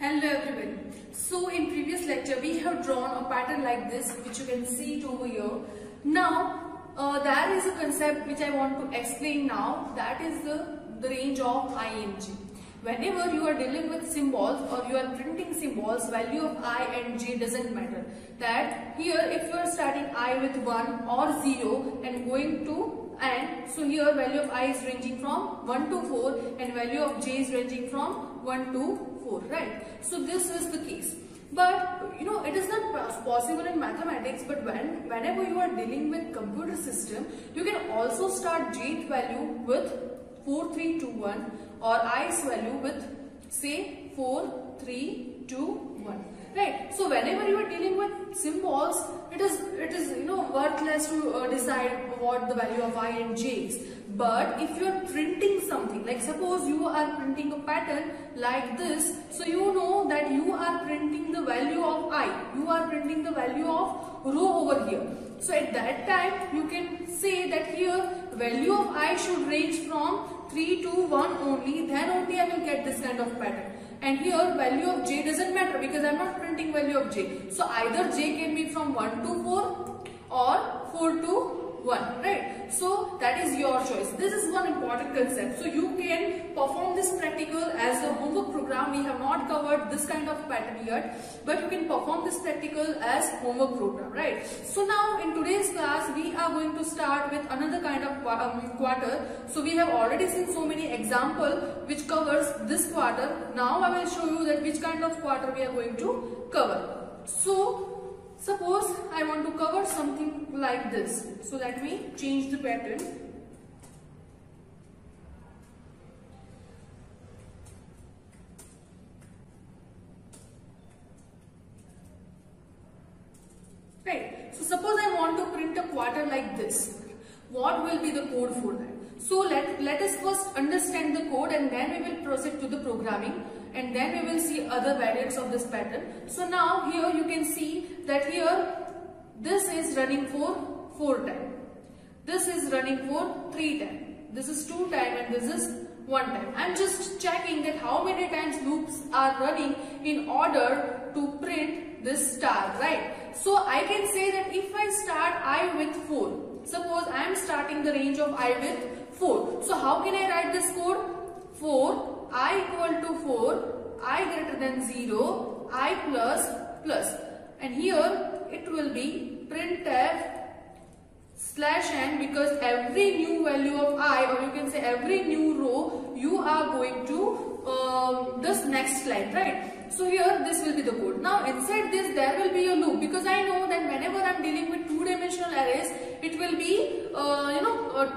Hello everyone. So in previous lecture we have drawn a pattern like this, which you can see it over here. Now there is a concept which I want to explain now, that is the range of IMG. Whenever you are dealing with symbols or you are printing symbols, value of I and J doesn't matter. That here if you are starting I with 1 or 0 and going to and, so here value of I is ranging from 1 to 4 and value of J is ranging from 1 to 4, right? So this is the case. But you know, it is not possible in mathematics, but whenever you are dealing with computer system, you can also start Jth value with 4, 3, 2, 1 or I's value with say 4, 3, 2, 1. Right. So whenever you are dealing with symbols, it is you know worthless to decide what the value of I and J is. But if you are printing something, like suppose you are printing a pattern like this, so you know that you are printing the value of I, you are printing the value of row over here. So at that time you can say that here value of I should range from 3 to 1 only, then only I will get this kind of pattern. And here value of J doesn't matter because I am not printing value of J. So either J can be from 1 to 4 or 4 to 1, right? So that is your choice. This is one important concept. So you can perform this practical as a homework program. We have not covered this kind of pattern yet, but you can perform this practical as homework program, right? So now in today's class we are going to start with another kind of quarter. So we have already seen so many examples which covers this quarter. Now I will show you that which kind of quarter we are going to cover. So suppose I want to cover something like this. So let me change the pattern. Right. So suppose I want to print a quarter like this. What will be the code for that? So let us first understand the code and then we will proceed to the programming, and then we will see other variants of this pattern. So now here you can see that here this is running for 4 times, this is running for 3 times, this is 2 times and this is 1 time. I am just checking that how many times loops are running in order to print this star, right? So I can say that if I start I with 4, suppose I am starting the range of I with 4. So how can I write this code? 4, I equal to 4, I greater than 0, I plus plus. And here it will be printf /n, because every new value of I, or you can say every new row, you are going to this next line, right? So here this will be the code. Now inside this there will be a loop, because I know that whenever I am dealing with two-dimensional arrays, it will be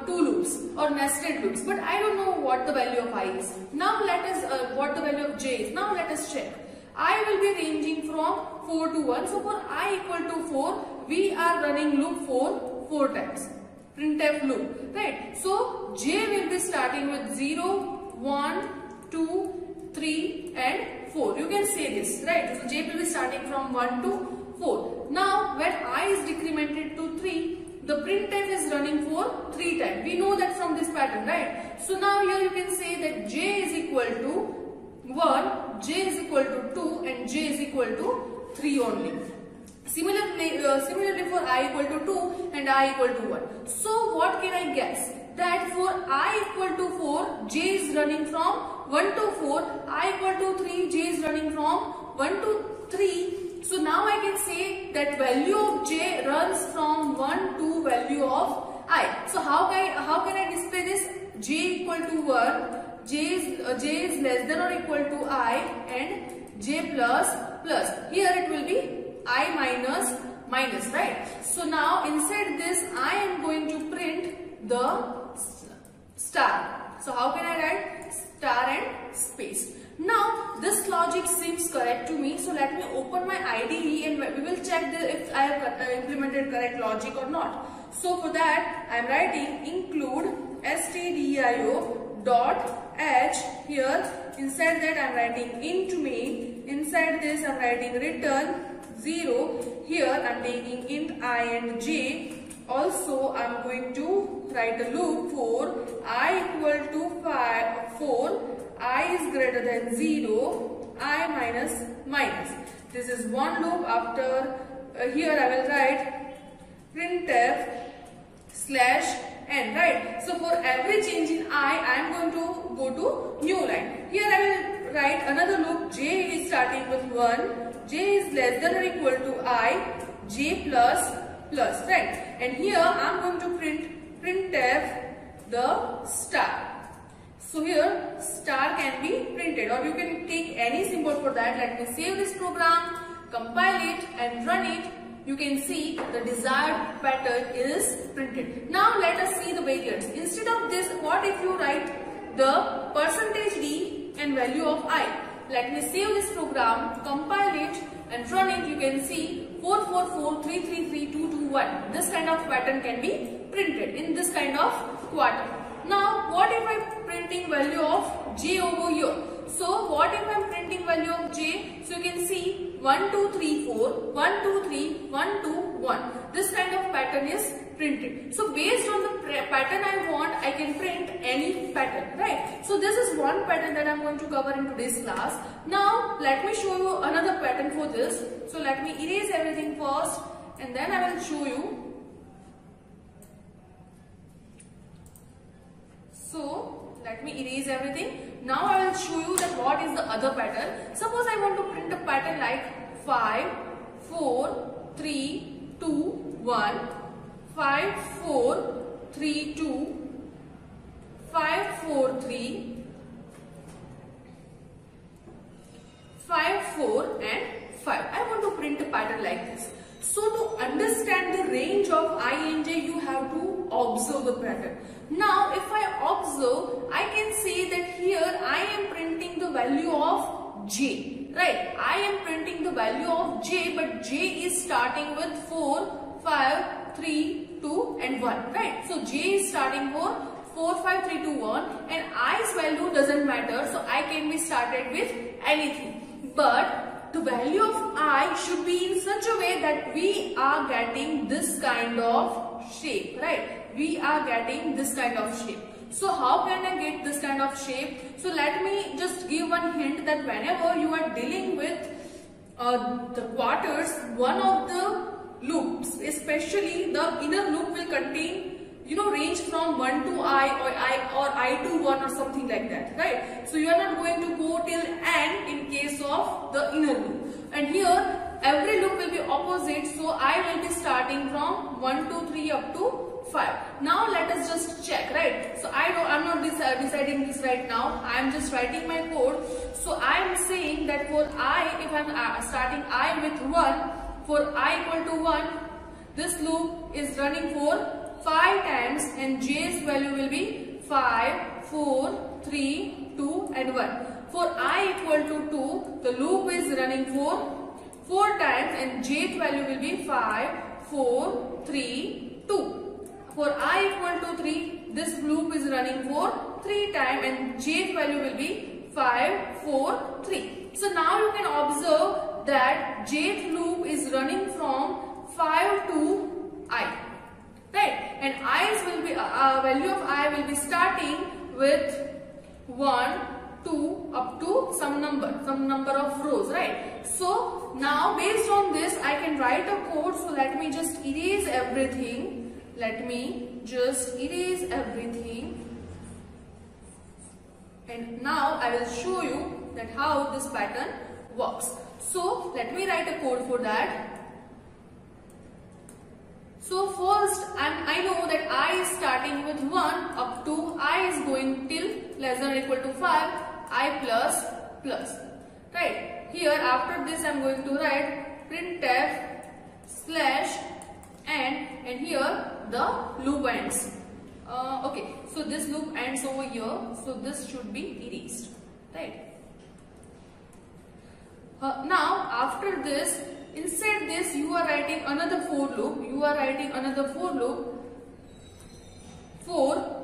2 loops or nested loops, but I don't know what the value of I is. Now let us what the value of J is. Now let us check. I will be ranging from 4 to 1. So for I equal to 4, we are running loop for 4 times. Printf loop, right? So J will be starting with 0, 1, 2, 3 and 4. You can say this, right? So J will be starting from 1 to 4. Now when I is decremented to 3, the printf is running for 3 times. We know that from this pattern, right? So now here you can say that J is equal to 1, J is equal to 2 and J is equal to 3 only. Similarly for I equal to 2 and I equal to 1. So what can I guess? That for I equal to 4, j is running from 1 to 4, I equal to 3, j is running from 1 to 3. So now I can say that value of j runs from 1 to value of I. So how can I display this? J equal to 1, j is less than or equal to I, and j plus. Here it will be I minus, right? So now inside this I am going to print the star. So how can I write? Star and space. Now this logic seems correct to me. So let me open my IDE and we will check if I have implemented correct logic or not. So for that I am writing include stdio dot h. Here inside that I am writing int main. Inside this I am writing return 0. Here I am taking int I and j. Also I am going to write a loop for I equal to 4, I is greater than 0, I minus. This is one loop. After here I will write printf slash n, right? So for every change in I am going to go to new line. Here I will write another loop. J is starting with 1, j is less than or equal to I, j plus, right? And here I am going to printf the star. So here star can be printed, or you can take any symbol for that. Let me save this program, compile it and run it. You can see the desired pattern is printed. Now let us see the variants. Instead of this, what if you write the %d and value of I? Let me save this program, compile it and run it. You can see 444, 333, 221. This kind of pattern can be printed in this kind of quarter. Now what if I am printing value of j over here? So what if I am printing value of j? So you can see 1, 2, 3, 4, 1, 2, 3, 1, 2, 1. This kind of pattern is printed. So based on the pattern I want, I can print any pattern, right? So this is one pattern that I am going to cover in today's class. Now let me show you another pattern for this. So let me erase everything first and then I will show you. So let me erase everything. Now I will show you that what is the other pattern. Suppose I want to print a pattern like 5, 4, 3, 2, 1, 5, 4, 3, 2, 5, 4, 3, 5, 4 and 5. I want to print a pattern like this. So to understand the range of I and j, you have to observe the pattern. Now if I observe, I can say that here I am printing the value of j, right? I am printing the value of j, but j is starting with 4, 5, 3, 2 and 1, right? So j is starting for 4, 5, 3, 2, 1 and i's value doesn't matter, so I can be started with anything. But the value of I should be in such a way that we are getting this kind of shape, right? We are getting this kind of shape. So how can I get this kind of shape? So let me just give one hint that whenever you are dealing with the quarters, one of the loops, especially the inner loop, will contain range from 1 to I to 1 or something like that, right? So you are not going to go till n in case of the inner loop. And here every loop will be opposite, so I will be starting from 1, 2, 3 up to 5. Now let us just check, right? So I'm not deciding this right now. I am just writing my code. So I am saying that for I, if I am starting I with 1, for I equal to 1, this loop is running for 5 times and j's value will be 5, 4, 3, 2 and 1. For I equal to 2, the loop is running for 4 times and jth value will be 5, 4, 3, 2. For I equal to 3, this loop is running for 3 times and jth value will be 5, 4, 3. So now you can observe that jth loop is running from 5 to I. Right, and i's will be value of I will be starting with 1, 2 up to some number of rows, right? So now based on this I can write a code. So let me just erase everything. Let me just erase everything. And now I will show you that how this pattern works. So let me write a code for that. So first I know that I is starting with 1 up to I is going till less than or equal to 5, I plus plus. Right. Here after this I am going to write printf slash and here the loop ends. Okay, so this loop ends over here, so this should be erased. Right. Now after this, inside this you are writing another for loop. You are writing another for loop for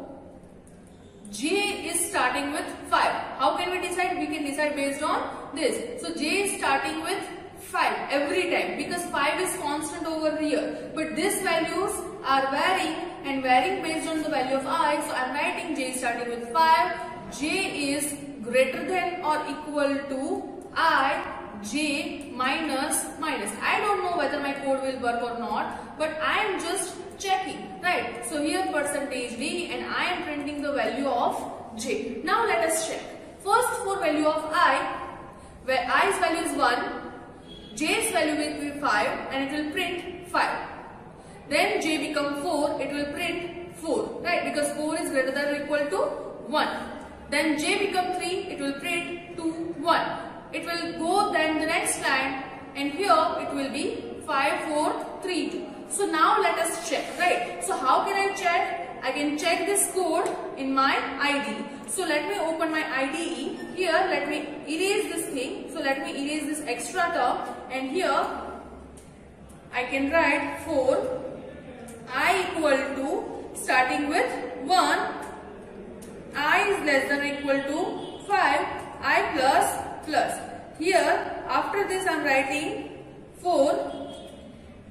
j is starting with 5. How can we decide? We can decide based on this. So j is starting with 5 every time because 5 is constant over here. But these values are varying and varying based on the value of I. So I am writing j starting with 5. J is greater than or equal to I j minus minus. I don't know whether my code will work or not, but I am just checking, right? So here percentage d and I am printing the value of j. Now let us check. First for value of I, where i's value is 1, j's value will be 5 and it will print 5. Then j become 4, it will print 4, right? Because 4 is greater than or equal to 1. Then j become 3, it will print 2, 1. It will go then the next line and here it will be 5, 4, 3, 2. So now let us check, right? So how can I check? I can check this code in my IDE. So let me open my IDE. Here let me erase this thing. So let me erase this extra term and here I can write for I equal to starting with 1, I is less than or equal to 5, I plus plus. Here after this I am writing for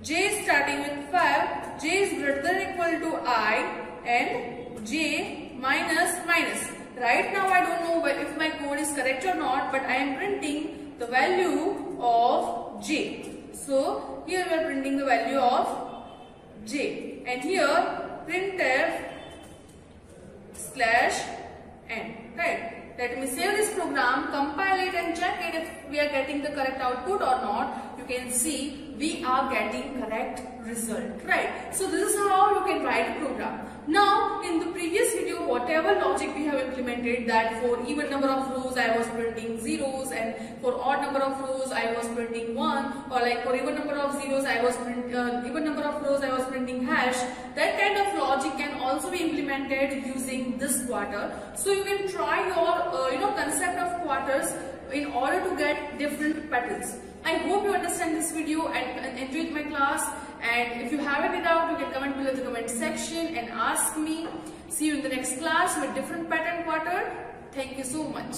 j is starting with 5, j is greater than or equal to I and j minus minus. Right now I don't know if my code is correct or not, but I am printing the value of j. So here we are printing the value of j and here printf slash n, right? Let me save this program, compile it and check it if we are getting the correct output or not. You can see we are getting correct result, right? So this is how you can write a program. Now in the previous video, whatever logic we have implemented, that for even number of rows I was printing zeros and for odd number of rows I was printing 1, or like for even number of zeros I was even number of rows I was printing hash. That kind of logic can also be implemented using this quarter. So you can try your concept of quarters in order to get different patterns. I hope you understand this video and enjoyed my class. And if you have any doubt, you can comment below the comment section and ask me. See you in the next class with different pattern quarter. Thank you so much.